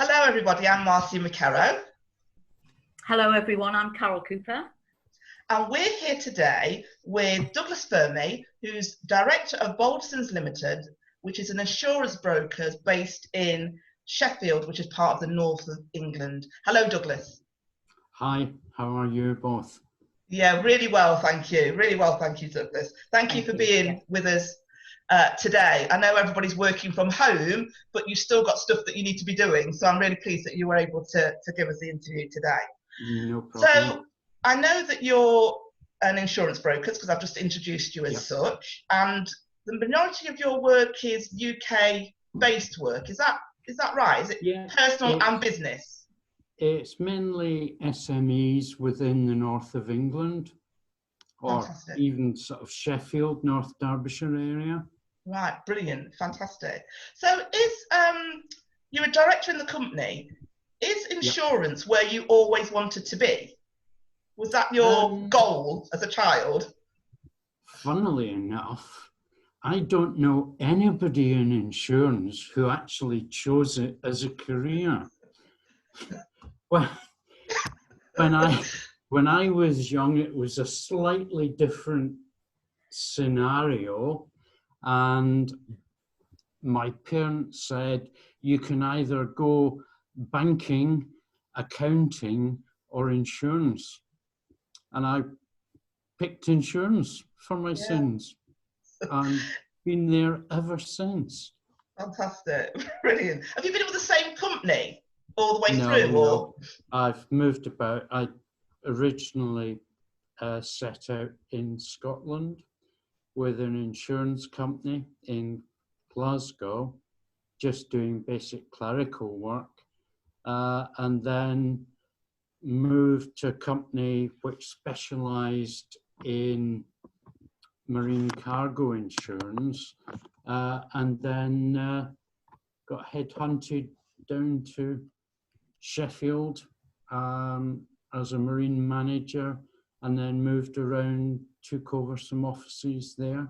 Hello everybody, I'm Marcia McCarrow. Hello everyone, I'm Carol Cooper. And we're here today with Douglas Fermie, who's Director of Baldersons Limited, which is an insurance broker based in Sheffield, which is part of the north of England. Hello Douglas. Hi, how are you both? Yeah, really well, thank you. Really well, thank you, Douglas. Thank you for being with us today. I know everybody's working from home, but you've still got stuff that you need to be doing. So I'm really pleased that you were able to give us the interview today. No problem. So I know that you're an insurance broker because I've just introduced you as such, and the majority of your work is UK-based work. Is that right? Is it personal and business? It's mainly SMEs within the north of England, or even sort of Sheffield, North Derbyshire area. Right, brilliant, fantastic. So you're a director in the company. Is insurance where you always wanted to be? Was that your goal as a child? Funnily enough, I don't know anybody in insurance who actually chose it as a career. Well, when I was young, it was a slightly different scenario, and my parents said you can either go banking, accounting, or insurance, and I picked insurance for my sins, and been there ever since. Fantastic, brilliant. Have you been with the same company all the way through? No. Or I've moved about. I originally set out in Scotland with an insurance company in Glasgow, just doing basic clerical work, and then moved to a company which specialised in marine cargo insurance, and then got headhunted down to Sheffield as a marine manager, and then moved around, took over some offices there,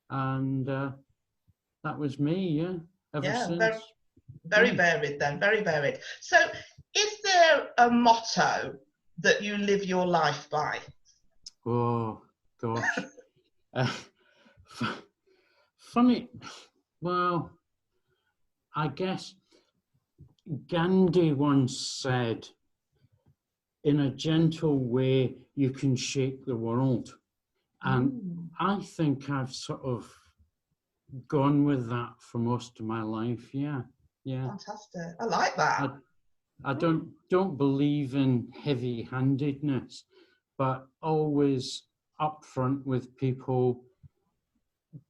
and that was me, ever since. Very varied then, very varied. So is there a motto that you live your life by? Oh, gosh. Funny, well, I guess Gandhi once said, in a gentle way, you can shape the world. And I think I've sort of gone with that for most of my life, yeah. Fantastic, I like that. I don't believe in heavy-handedness, but always upfront with people,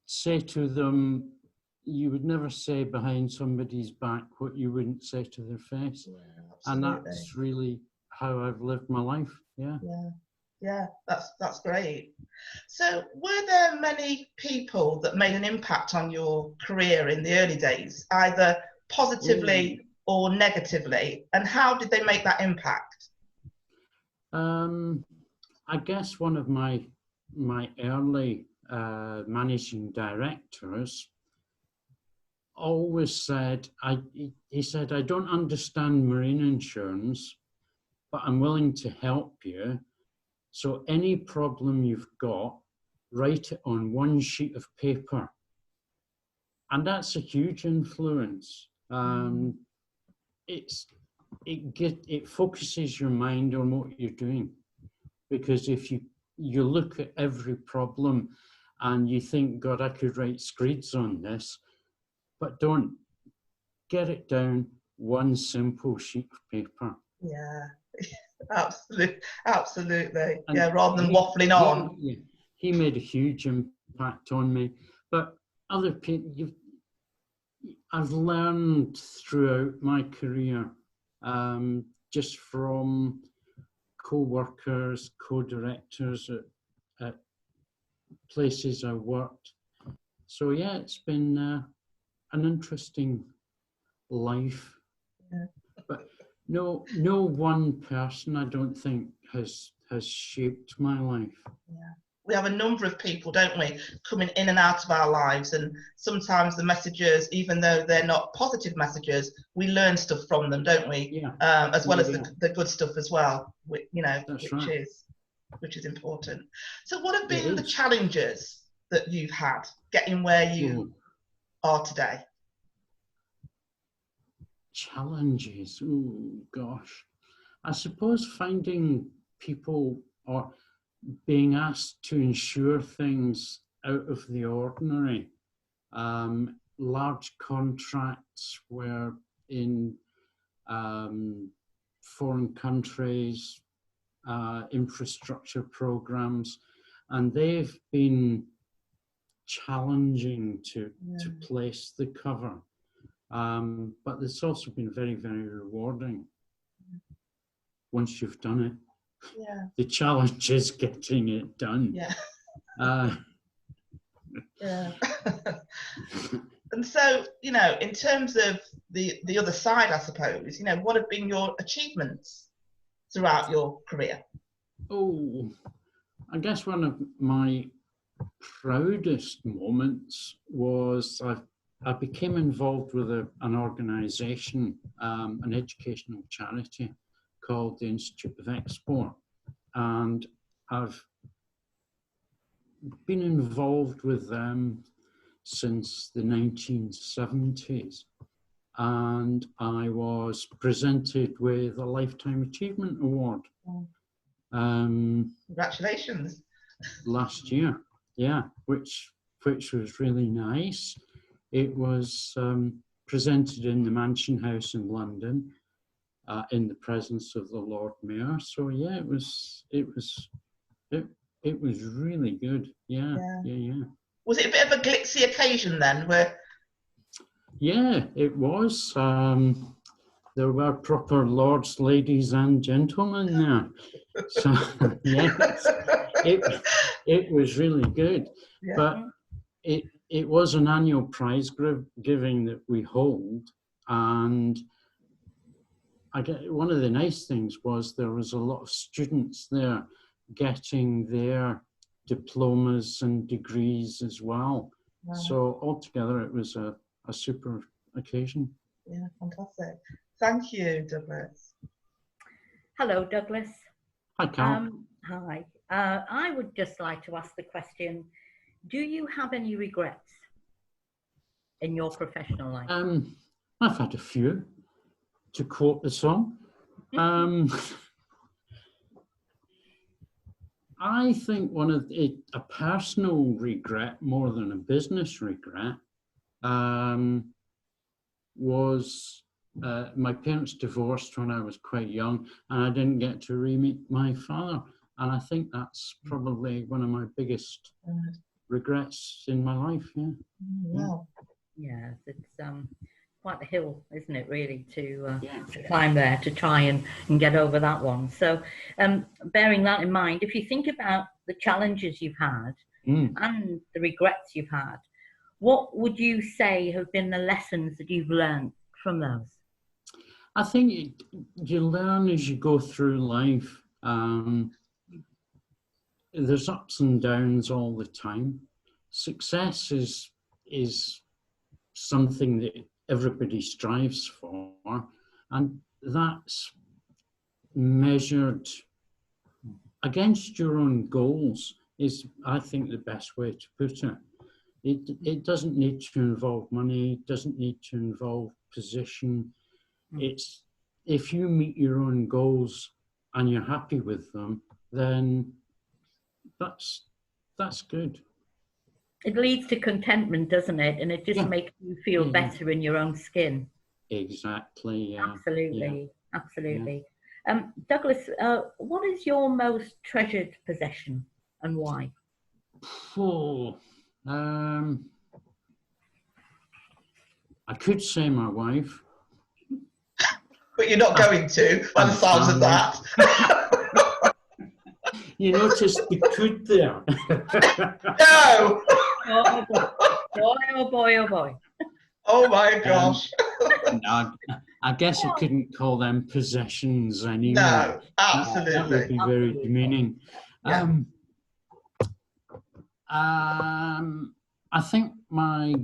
say to them, you would never say behind somebody's back what you wouldn't say to their face. And that's really how I've lived my life, Yeah, that's great. So were there many people that made an impact on your career in the early days, either positively or negatively, and how did they make that impact? I guess one of my early managing directors always said, he said, I don't understand marine insurance, but I'm willing to help you. So any problem you've got, write it on one sheet of paper. And that's a huge influence. It focuses your mind on what you're doing. Because if you look at every problem and you think, God, I could write screeds on this, but don't. Get it down one simple sheet of paper. Yeah, absolutely. And rather than waffling on. He made a huge impact on me. But other people, I've learned throughout my career, just from co-workers, co-directors at places I worked. So yeah, it's been an interesting life. But no one person, I don't think, has shaped my life. we have a number of people, don't we, coming in and out of our lives, and sometimes the messages, even though they're not positive messages, we learn stuff from them, don't we? Yeah. As well as the good stuff as well, you know, which is important. So what have been the challenges that you've had getting where you are today? Challenges, oh gosh. I suppose finding people or being asked to ensure things out of the ordinary. Large contracts were in foreign countries, infrastructure programs, and they've been challenging to place the cover. But it's also been very, very rewarding once you've done it. Yeah. The challenge is getting it done. Yeah. Yeah. And so, you know, in terms of the other side, I suppose, you know, what have been your achievements throughout your career? Oh, I guess one of my proudest moments was I became involved with an organisation, an educational charity called the Institute of Export, and I've been involved with them since the 1970s, and I was presented with a Lifetime Achievement Award. Congratulations. Last year, yeah, which was really nice. It was presented in the Mansion House in London, in the presence of the Lord Mayor. So yeah, it was really good. Yeah. Was it a bit of a glitzy occasion then? Yeah, it was. There were proper lords, ladies, and gentlemen there. So yes, it was really good. Yeah. But it was an annual prize giving that we hold, and one of the nice things was there was a lot of students there getting their diplomas and degrees as well. Wow. So altogether, it was a super occasion. Yeah, fantastic. Thank you, Douglas. Hello, Douglas. Hi, Carol. Hi. I would just like to ask the question, do you have any regrets in your professional life? I've had a few, to quote the song. I think a personal regret more than a business regret was my parents divorced when I was quite young, and I didn't get to re-meet my father. And I think that's probably one of my biggest regrets in my life. Yeah. Wow. Yeah, it's quite the hill, isn't it, really, to climb there, to try and get over that one. So bearing that in mind, if you think about the challenges you've had and the regrets you've had, what would you say have been the lessons that you've learned from those? I think you learn as you go through life. There's ups and downs all the time. Success is something that everybody strives for, and that's measured against your own goals is, I think, the best way to put it. It doesn't need to involve money, it doesn't need to involve position. It's if you meet your own goals and you're happy with them, then that's good. It leads to contentment, doesn't it? And it just makes you feel better in your own skin. Exactly. Yeah. Absolutely. Absolutely. Yeah. Douglas, what is your most treasured possession and why? I could say my wife. But you're not going to, by the sounds of that. You noticed the could there. No! Oh boy, oh boy, oh boy. Oh my gosh. No, I guess I couldn't call them possessions anymore. No, absolutely. That would be very demeaning. Yeah. I think my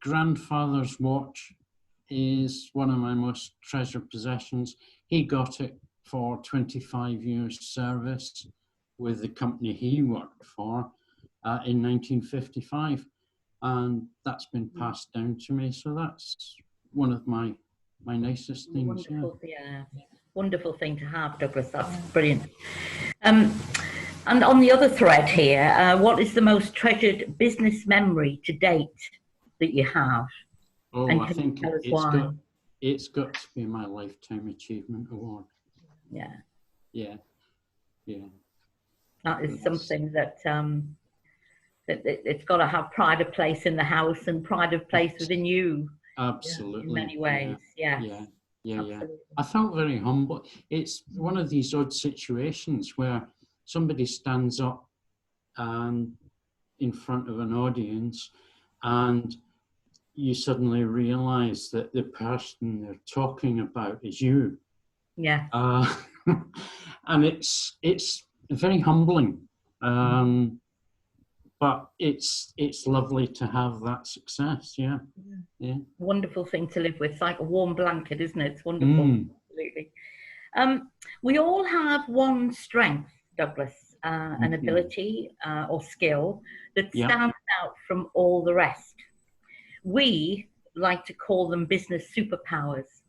grandfather's watch is one of my most treasured possessions. He got it for 25 years service with the company he worked for in 1955. And that's been passed down to me. So that's one of my nicest things. Wonderful, yeah. Wonderful thing to have, Douglas. That's brilliant. And on the other thread here, what is the most treasured business memory to date that you have? Oh, and I think it's got to be my Lifetime Achievement Award. Yeah. Yeah. Yeah. That is something that it's got to have pride of place in the house and pride of place within you. Absolutely. In many ways, yeah. I felt very humble. It's one of these odd situations where somebody stands up in front of an audience and you suddenly realize that the person they're talking about is you. Yeah. And it's very humbling. But it's lovely to have that success. Yeah. Wonderful thing to live with. It's like a warm blanket, isn't it? It's wonderful. Absolutely. We all have one strength, Douglas, an ability or skill that stands out from all the rest. We like to call them business superpowers.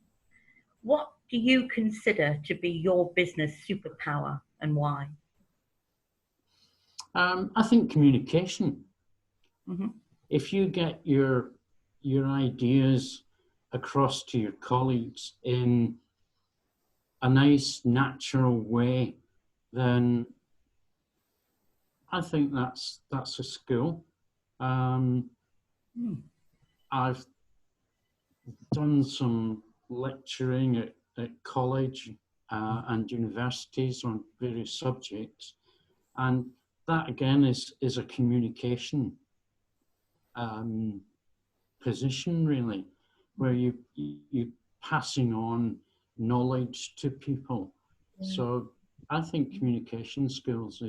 What do you consider to be your business superpower and why? I think communication. If you get your ideas across to your colleagues in a nice, natural way, then I think that's a skill. I've done some lecturing at college and universities on various subjects, and that again is a communication position, really, where you're passing on knowledge to people. So I think communication skills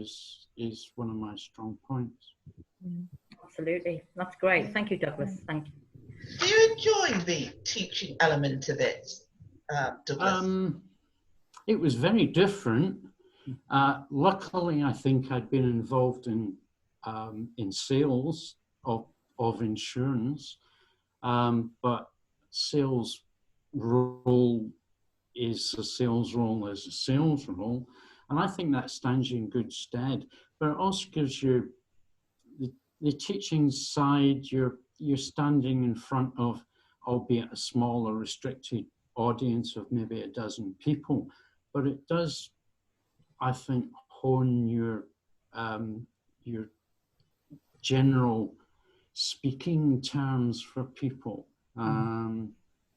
is one of my strong points. Absolutely. That's great. Thank you, Douglas. Thank you. Do you enjoy the teaching element of it, Douglas? It was very different. Luckily, I think I'd been involved in sales of insurance, but sales role is a sales role as a sales role, and I think that stands you in good stead. But it also gives you the teaching side. You're standing in front of, albeit a small or restricted audience of maybe a dozen people, but it does, I think, hone your general speaking terms for people,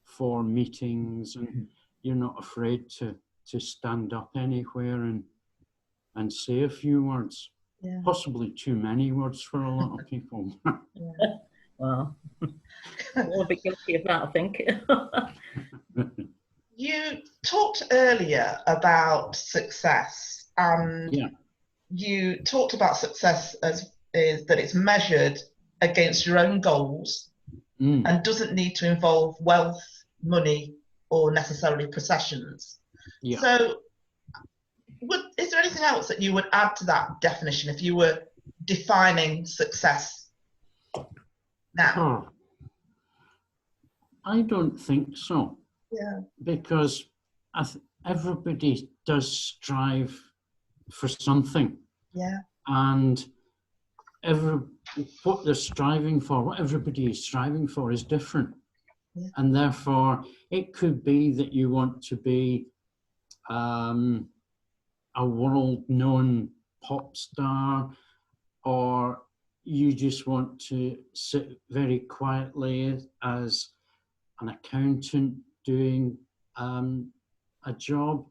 for meetings, and you're not afraid to stand up anywhere and say a few words, possibly too many words for a lot of people. Well, we'll be guilty of that, I think. You talked earlier about success, and you talked about success as is that it's measured against your own goals and doesn't need to involve wealth, money, or necessarily possessions. So is there anything else that you would add to that definition if you were defining success now? I don't think so. Because everybody does strive for something. And what they're striving for, what everybody is striving for, is different. And therefore, it could be that you want to be a world-known pop star, or you just want to sit very quietly as an accountant doing a job.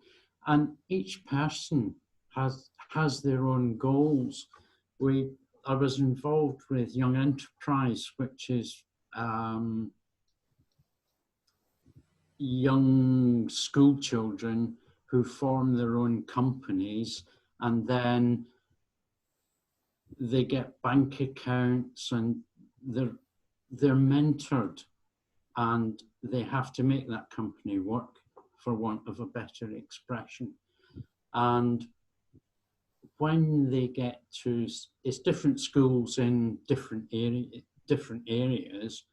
And each person has their own goals. I was involved with Young Enterprise, which is young school children who form their own companies, and then they get bank accounts, and they're mentored, and they have to make that company work, for want of a better expression. And when they get to, it's different schools in different areas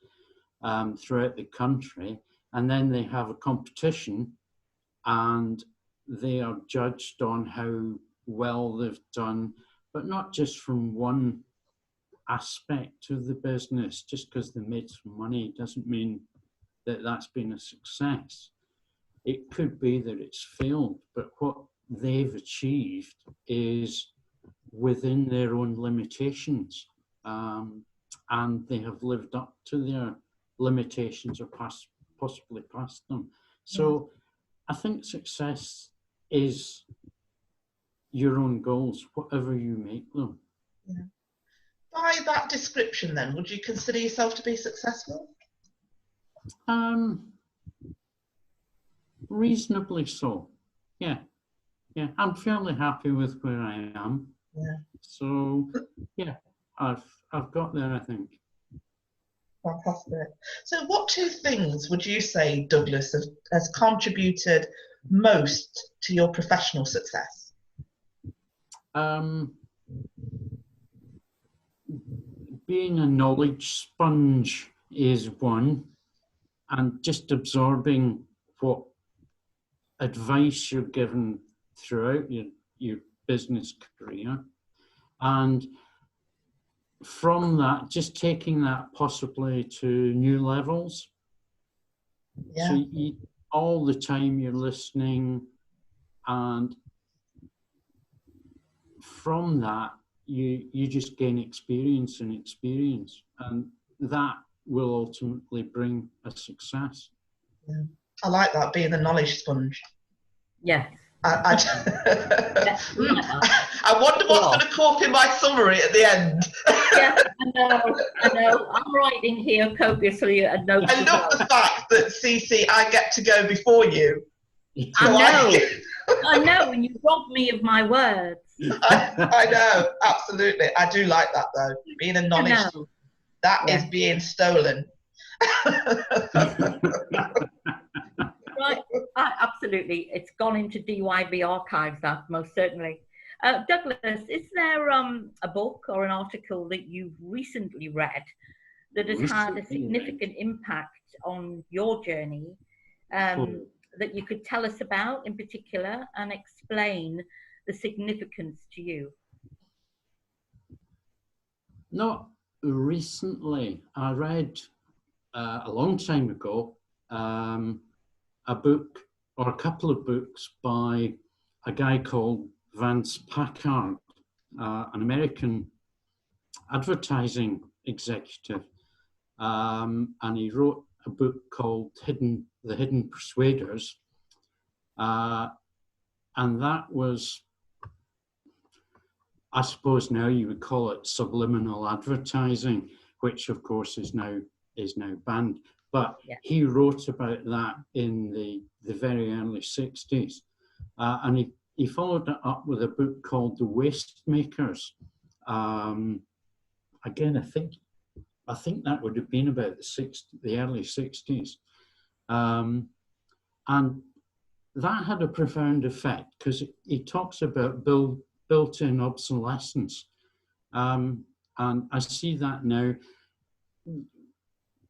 throughout the country, and then they have a competition, and they are judged on how well they've done, but not just from one aspect of the business. Just because they made some money doesn't mean that that's been a success. It could be that it's failed, but what they've achieved is within their own limitations, and they have lived up to their limitations, or possibly past them. So I think success is your own goals, whatever you make them. Yeah. By that description, then, would you consider yourself to be successful? Reasonably so. Yeah. I'm fairly happy with where I am. Yeah. So, yeah, I've got there, I think. Fantastic. So what two things would you say, Douglas, has contributed most to your professional success? Being a knowledge sponge is one, and just absorbing what advice you're given throughout your business career, and from that, just taking that possibly to new levels. Yeah. So all the time you're listening, and from that you just gain experience, and that will ultimately bring a success. Yeah. I like that, being the knowledge sponge. Yeah. I wonder what's going to come up in my summary at the end. Yeah, I know. I'm writing here copiously a note. I love the fact that, Cece, I get to go before you. I know, and you robbed me of my words. I know, absolutely. I do like that, though. Being a knowledge, that is being stolen. Right, absolutely. It's gone into DYB archives, that most certainly. Douglas, is there a book or an article that you've recently read that has had a significant impact on your journey that you could tell us about in particular, and explain the significance to you? Not recently. I read a long time ago a book, or a couple of books, by a guy called Vance Packard, an American advertising executive, and he wrote a book called The Hidden Persuaders, and that was, I suppose now you would call it subliminal advertising, which of course is now banned. But he wrote about that in the very early 60s. And he followed it up with a book called The Waste Makers. Again, I think that would have been about the early 60s. And that had a profound effect, because he talks about built-in obsolescence. And I see that now.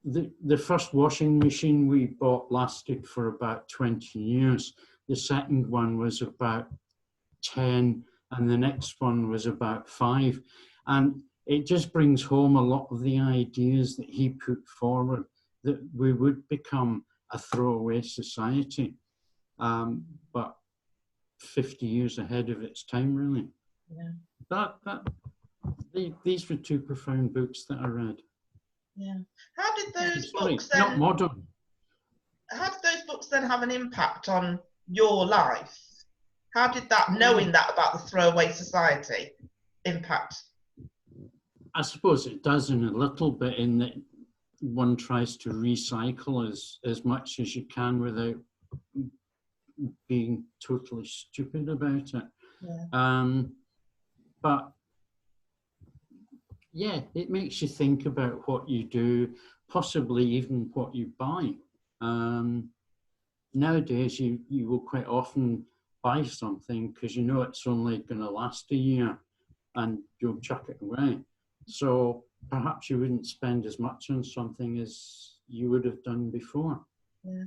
The first washing machine we bought lasted for about 20 years. The second one was about 10, and the next one was about 5. And it just brings home a lot of the ideas that he put forward, that we would become a throwaway society, but 50 years ahead of its time, really. Yeah. These were two profound books that I read. Yeah. How did those books then? Not modern. How did those books then have an impact on your life? How did that, knowing that about the throwaway society, impact? I suppose it does in a little bit, in that one tries to recycle as much as you can without being totally stupid about it. Yeah. But yeah, it makes you think about what you do, possibly even what you buy. Nowadays, you will quite often buy something because you know it's only going to last a year, and you'll chuck it away. So perhaps you wouldn't spend as much on something as you would have done before. Yeah.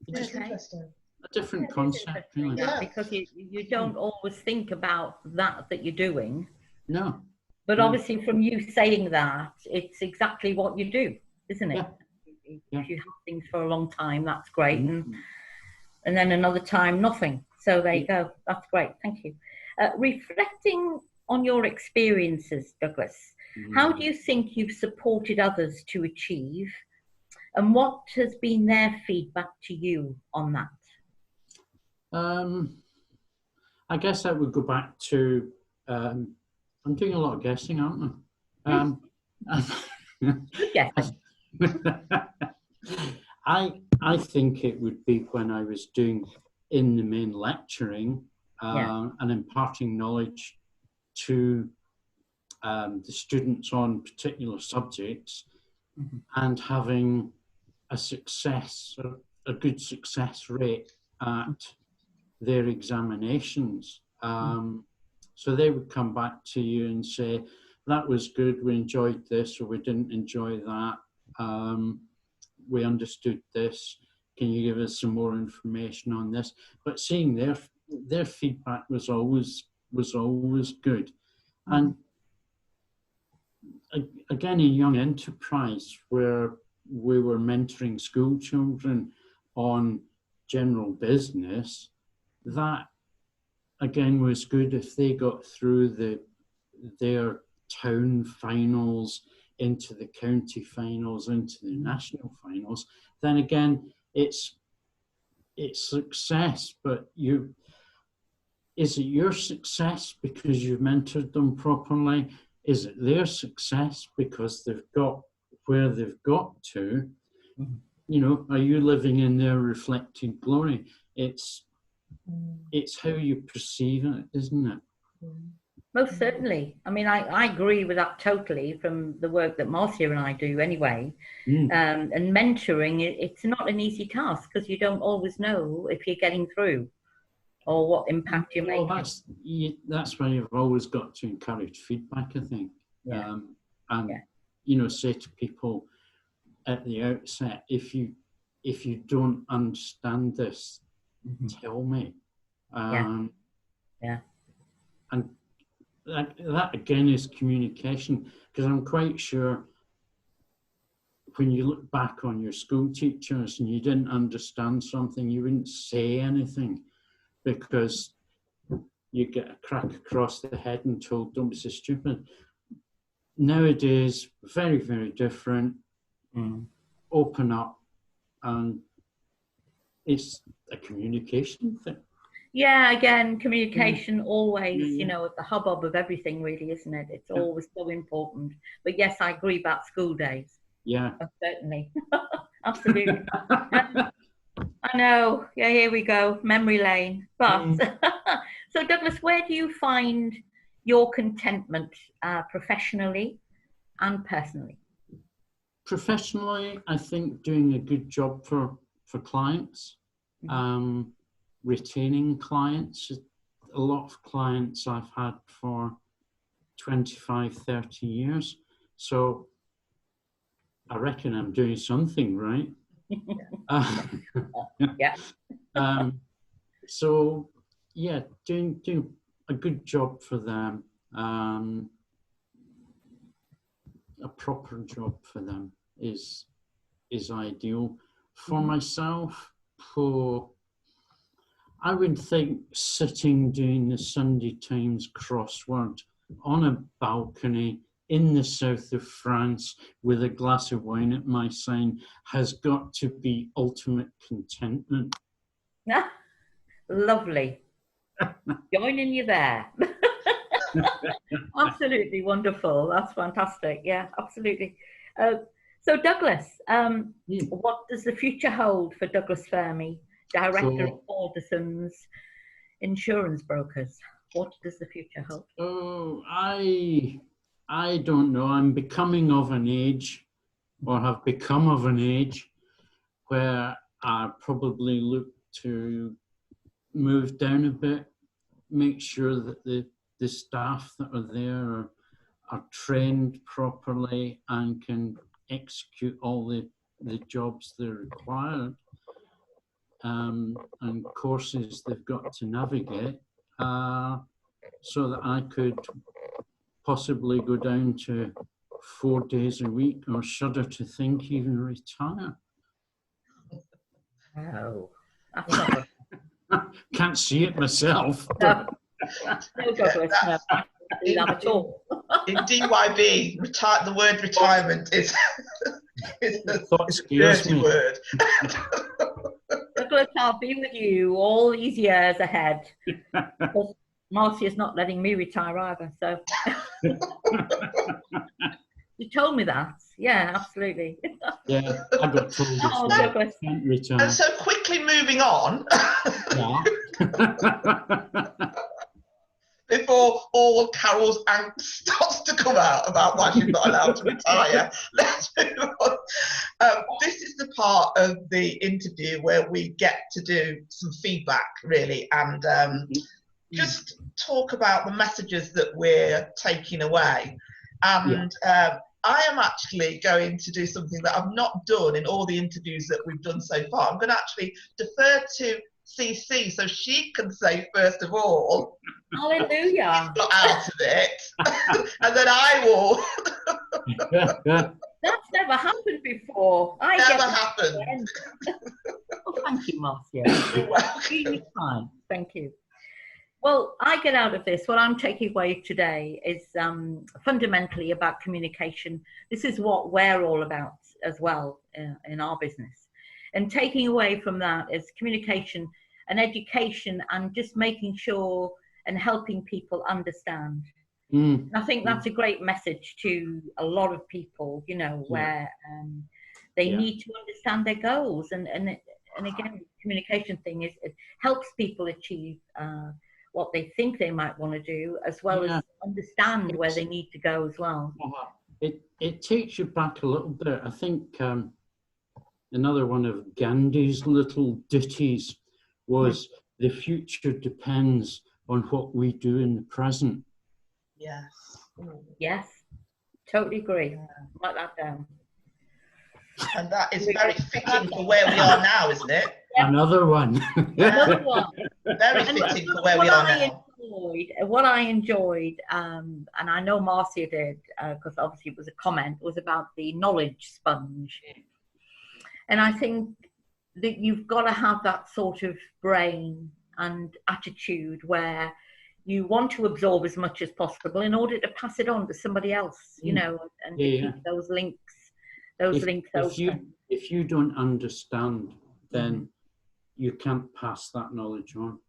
It's It's interesting. a different Yeah, it is concept, interesting, really. that, Yeah. because you don't always think about that you're doing. No. But No. obviously, from you saying that, it's exactly what you do, isn't it? Yeah. If Yeah. you have things for a long time, that's great. Mhm. And then another time, nothing. So there you go. That's great. Thank you. Reflecting on your experiences, Douglas, how do you think you've supported others to achieve? And what has been their feedback to you on that? I guess that would go back to, I'm doing a lot of guessing, aren't I? Good guessing. I think it would be when I was doing in the main lecturing and imparting knowledge to the students on particular subjects, and having a good success rate at their examinations. So they would come back to you and say, that was good, we enjoyed this, or we didn't enjoy that. We understood this. Can you give us some more information on this? But seeing their feedback was always good. And again, in Young Enterprise, where we were mentoring school children on general business, that again was good. If they got through their town finals, into the county finals, into the national finals, then again it's success. But is it your success because you've mentored them properly? Is it their success because they've got where they've got to? You know, are you living in their reflected glory? It's how you perceive it, isn't it? Most certainly. I mean, I agree with that totally, from the work that Marcia and I do anyway. And mentoring, it's not an easy task because you don't always know if you're getting through or what impact you're making. That's why you've always got to encourage feedback, I think. You know, say to people at the outset, if you don't understand this, tell me. And that again is communication, because I'm quite sure when you look back on your school teachers and you didn't understand something, you wouldn't say anything because you get a crack across the head and told, don't be so stupid. Nowadays, very, very different. Open up, and it's a communication thing. Yeah, again, communication always, you know, at the hubbub of everything, really, isn't it? It's always so important. But yes, I agree about school days. Yeah. Certainly. Absolutely. I know. Yeah, here we go. Memory lane. But so, Douglas, where do you find your contentment professionally and personally? Professionally, I think doing a good job for clients. Retaining clients. A lot of clients I've had for 25, 30 years. So I reckon I'm doing something right. So yeah, doing a good job for them, a proper job for them is ideal. For myself, I would think sitting doing the Sunday Times crossword on a balcony in the south of France with a glass of wine at my side has got to be ultimate contentment. Lovely. Joining you there. Absolutely wonderful. That's fantastic. Yeah, absolutely. So Douglas, what does the future hold for Douglas Fermie, Director of Baldersons Insurance Brokers? What does the future hold? Oh, I I don't know. I'm becoming of an age, or have become of an age, where I probably look to move down a bit, make sure that the staff that are there are trained properly and can execute all the jobs they're required, and courses they've got to navigate, so that I could possibly go down to 4 days a week, or shudder to think even retire. No, that's not Can't see it myself. no, no, Douglas, no, I can't do that at all. In DYB, the word retirement is a dirty word. Douglas, I'll be with you all these years ahead. Because Marcia's not letting me retire either, so. You told me that. Yeah, absolutely. Yeah, I got told this. Oh, Douglas. Can't retire. And so quickly moving on, before all Carol's angst starts to come out about why she's not allowed to retire, let's move on. This is the part of the interview where we get to do some feedback, really, and just talk about the messages that we're taking away. And I am actually going to do something that I've not done in all the interviews that we've done so far. I'm going to actually defer to CC so she can say first of all, hallelujah, got out of it, and then I will. That's never happened before. Never happened. Oh, thank you, Marcia. You're welcome. Fine. Thank you. Well, I get out of this, what I'm taking away today is fundamentally about communication. This is what we're all about as well in our business. And taking away from that is communication and education, and just making sure and helping people understand. And I think that's a great message to a lot of people, you know, where they need to understand their goals. And again, the communication thing is, it helps people achieve what they think they might want to do, as well as understand where they need to go as well. It takes you back a little bit. I think another one of Gandhi's little ditties was, the future depends on what we do in the present. Yes. Yes, totally agree. Write that down. And that is very fitting for where we are now, isn't it? Another one. Another one. Very fitting for where we are now. What I enjoyed, and I know Marcia did, because obviously it was a comment, was about the knowledge sponge. And I think that you've got to have that sort of brain and attitude where you want to absorb as much as possible in order to pass it on to somebody else, you know, and to keep those links open. If you don't understand, then you can't pass that knowledge on.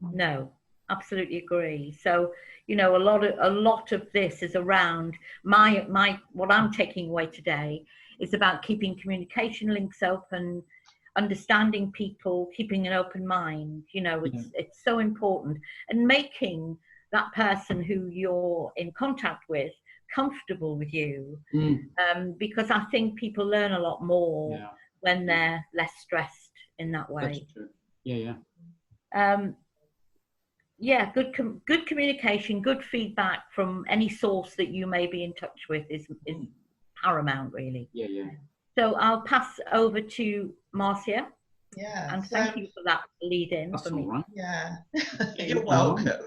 No, absolutely agree. So, you know, a lot of this is around what I'm taking away today is about keeping communication links open, understanding people, keeping an open mind. You know, it's so important, and making that person who you're in contact with comfortable with you, because I think people learn a lot more when they're less stressed in that way. That's true. Yeah. Good communication, good feedback from any source that you may be in touch with is paramount, really. Yeah. So I'll pass over to Marcia. Yeah. And thank you for that lead in for me. Right. Yeah. You're welcome.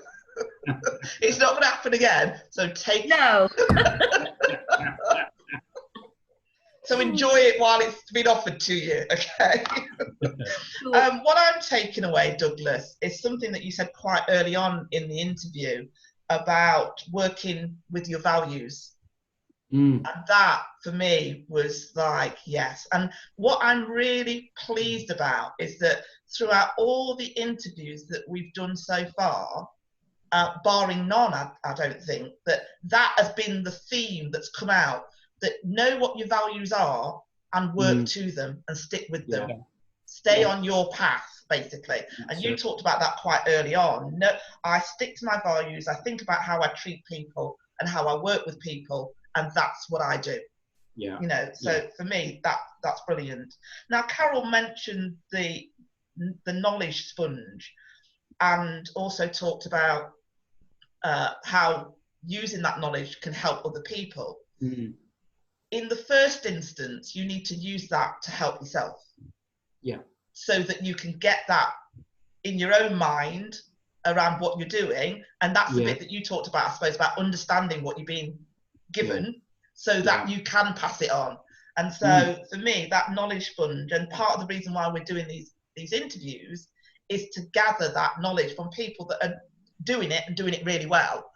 It's not going to happen again. So No. So enjoy it while it's been offered to you, okay? What I'm taking away, Douglas, is something that you said quite early on in the interview about working with your values. And that, for me, was like, yes. And what I'm really pleased about is that throughout all the interviews that we've done so far, barring none, I don't think, that has been the theme that's come out, that know what your values are and work to them and stick with them. Stay on your path, basically. And you talked about that quite early on. No, I stick to my values. I think about how I treat people. and how I work with people, and that's what I do. Yeah. You know, so for me, that's brilliant. Now, Carol mentioned the knowledge sponge, and also talked about how using that knowledge can help other people. Mm. In the first instance, you need to use that to help yourself. Yeah. So that you can get that in your own mind around what you're doing. And that's the bit that you talked about, I suppose, about understanding what you're being given, so that you can pass it on. And so for me, that knowledge sponge, and part of the reason why we're doing these interviews is to gather that knowledge from people that are doing it and doing it really well,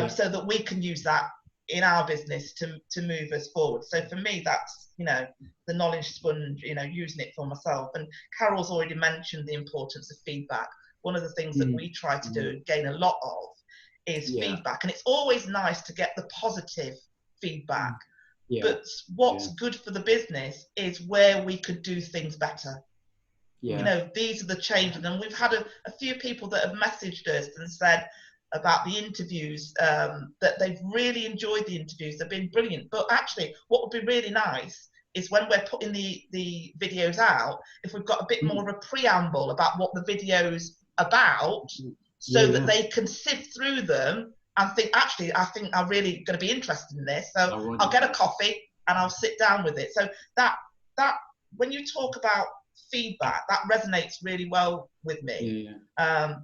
so that we can use that in our business to move us forward. So for me, that's, you know, the knowledge sponge, you know, using it for myself. And Carol's already mentioned the importance of feedback. One of the things that we try to do and gain a lot of is feedback. And it's always nice to get the positive feedback. But what's good for the business is where we could do things better. You know, these are the changes. And we've had a few people that have messaged us and said about the interviews, that they've really enjoyed the interviews. They've been brilliant. But actually, what would be really nice is when we're putting the videos out, if we've got a bit more of a preamble about what the video's about, so that they can sift through them and think, actually, I think I'm really going to be interested in this. So I'll get a coffee and I'll sit down with it. So that when you talk about feedback, that resonates really well with me,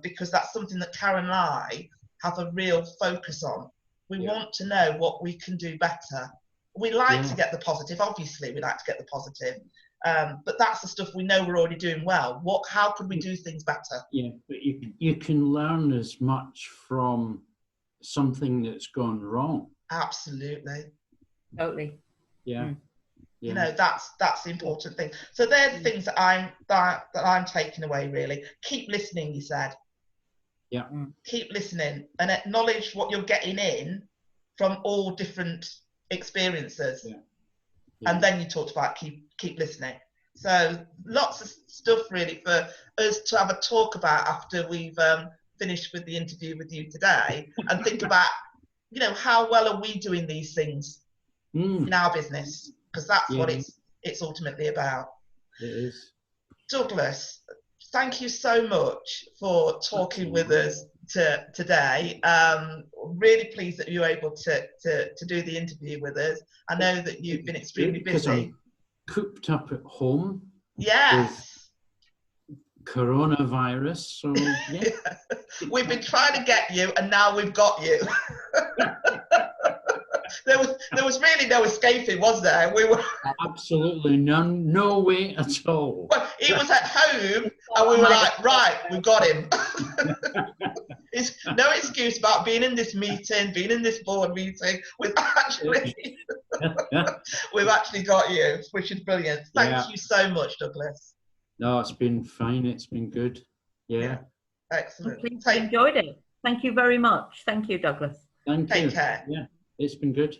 because that's something that Karen and I have a real focus on. We want to know what we can do better. We like to get the positive, obviously we like to get the positive, but that's the stuff we know we're already doing well. How could we do things better? But you can learn as much from something that's gone wrong. Absolutely. Totally. You know, that's the important thing. So they're the things that I'm taking away, really. Keep listening, you said. Keep listening and acknowledge what you're getting in from all different experiences. And then you talked about keep listening. So lots of stuff really for us to have a talk about after we've finished with the interview with you today, and think about, you know, how well are we doing these things in our business, because that's what it's ultimately about. It is. Douglas, thank you so much for talking with us today. Really pleased that you were able to do the interview with us. I know that you've been extremely busy. I'm cooped up at home. Yes. With coronavirus. So we've been trying to get you, and now we've got you. There was really no escaping, was there? We were absolutely none, no way at all. Well, he was at home, and we were like, right, we've got him. It's no excuse about being in this meeting, being in this board meeting. We've actually got you, which is brilliant. Thank you so much, Douglas. No, it's been fine. It's been good. Excellent. I enjoyed it. Thank you very much. Thank you, Douglas. Thank you. Take care. Yeah, it's been good.